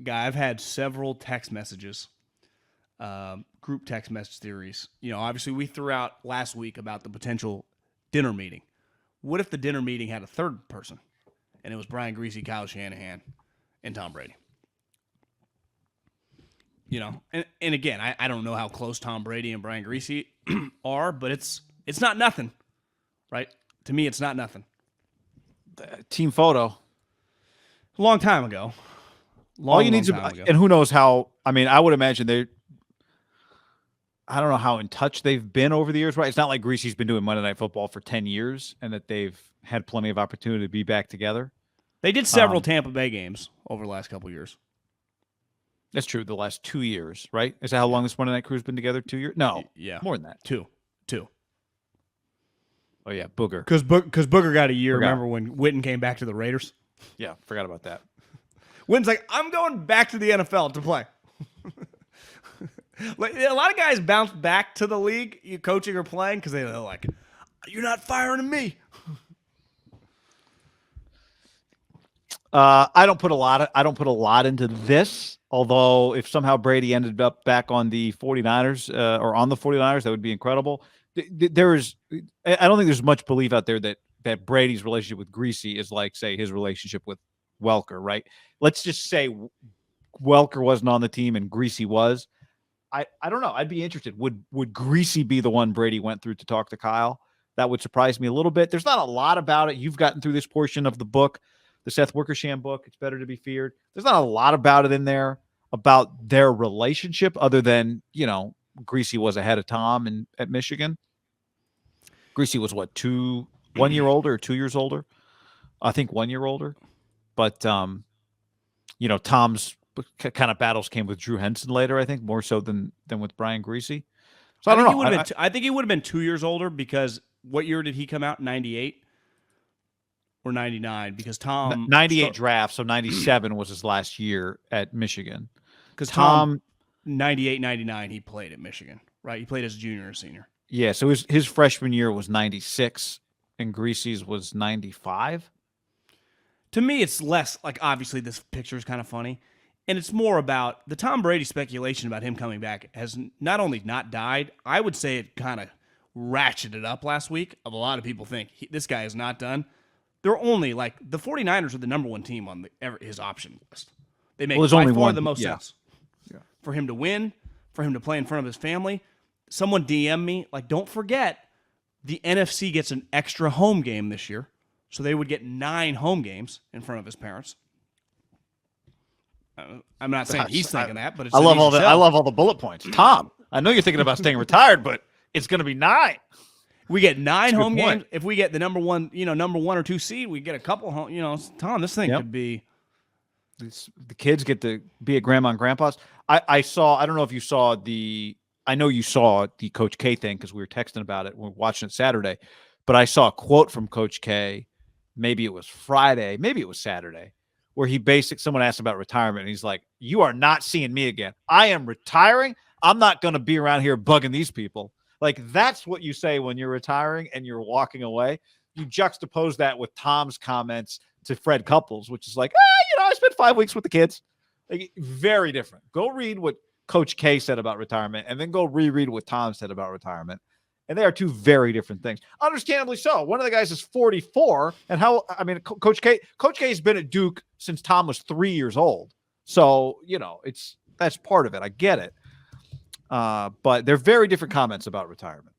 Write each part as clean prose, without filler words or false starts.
guy, I've had several text messages, group text message theories. Obviously we threw out last week about the potential dinner meeting. What if the dinner meeting had a third person, and it was Griese, Kyle Shanahan, and Tom Brady? And again, I don't know how close Tom Brady and Griese are, but it's not nothing, right? To me, it's not nothing. Team photo. A long time ago. All you need to, and who knows how, I would imagine I don't know how in touch they've been over the years, right? It's not like Griese's been doing Monday Night Football for 10 years and that they've had plenty of opportunity to be back together. They did several Tampa Bay games over the last couple of years. That's true. The last 2 years, right? Is that how long this Monday Night Crew's been together? 2 years? No. Yeah. More than that. Two. Oh, yeah. Booger. Because Booger got a year. Remember when Witten came back to the Raiders? Yeah. Forgot about that. Witten's like, I'm going back to the NFL to play. Like, a lot of guys bounce back to the league, coaching or playing, because they're like, you're not firing me. I don't put a lot into this. Although if somehow Brady ended up back on the 49ers or on the 49ers, that would be incredible. I don't think there's much belief out there that Brady's relationship with Griese is like, say, his relationship with Welker, right? Let's just say Welker wasn't on the team and Griese was. I don't know. I'd be interested. Would Griese be the one Brady went through to talk to Kyle? That would surprise me a little bit. There's not a lot about it. You've gotten through this portion of the book, the Seth Wickersham book. It's Better to Be Feared. There's not a lot about it in there about their relationship other than, Griese was ahead of Tom at Michigan. Griese was what, 1 year older or 2 years older? I think 1 year older. But, Tom's kind of battles came with Drew Henson later, I think, more so than with Griese. So I don't know. I think he would have been 2 years older because what year did he come out? 98 or 99? Because Tom 98 draft, so 97 was his last year at Michigan. Because Tom 98, 99, he played at Michigan, right? He played as a junior or senior. Yeah, so his freshman year was 96, and Griese's was 95. To me, it's less like, obviously this picture is kind of funny. And it's more about the Tom Brady speculation about him coming back has not only not died, I would say it kind of ratcheted up last week. Of a lot of people think this guy is not done. They're only like the 49ers are the number one team on his option list. They make by far the most sense. Yeah. For him to win, for him to play in front of his family. Someone DM me, like, don't forget the NFC gets an extra home game this year. So they would get 9 home games in front of his parents. I'm not saying he's thinking that, but it's I love all the bullet points. Tom, I know you're thinking about staying retired, but it's going to be 9. We get 9 home games. If we get the number 1 or 2 seed, we get a couple home. Tom, this thing could be. The kids get to be at grandma and grandpa's. I don't know if you saw I know you saw the Coach K thing because we were texting about it. We were watching it Saturday, but I saw a quote from Coach K. Maybe it was Friday, maybe it was Saturday, where someone asked about retirement, and he's like, "You are not seeing me again. I am retiring. I'm not going to be around here bugging these people." Like, that's what you say when you're retiring and you're walking away. You juxtapose that with Tom's comments to Fred Couples, which is like, I spent 5 weeks with the kids. Like, very different. Go read what Coach K said about retirement, and then go reread what Tom said about retirement. And they are two very different things. Understandably so. One of the guys is 44. And Coach K's been at Duke since Tom was 3 years old. So, that's part of it. I get it. But they're very different comments about retirement.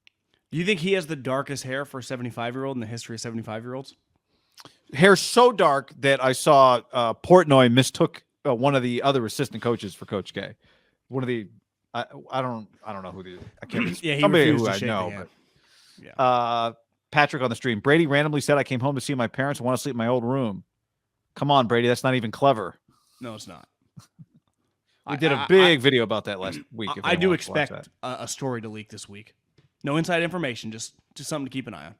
Do you think he has the darkest hair for a 75-year-old in the history of 75-year-olds? Hair so dark that I saw Portnoy mistook one of the other assistant coaches for Coach K. One of the I don't know who the I can't. Yeah, somebody who I know. But, yeah. Patrick on the stream. Brady randomly said, "I came home to see my parents and want to sleep in my old room." Come on, Brady. That's not even clever. No, it's not. We did a big video about that last week. I do expect a story to leak this week. No inside information, just something to keep an eye on.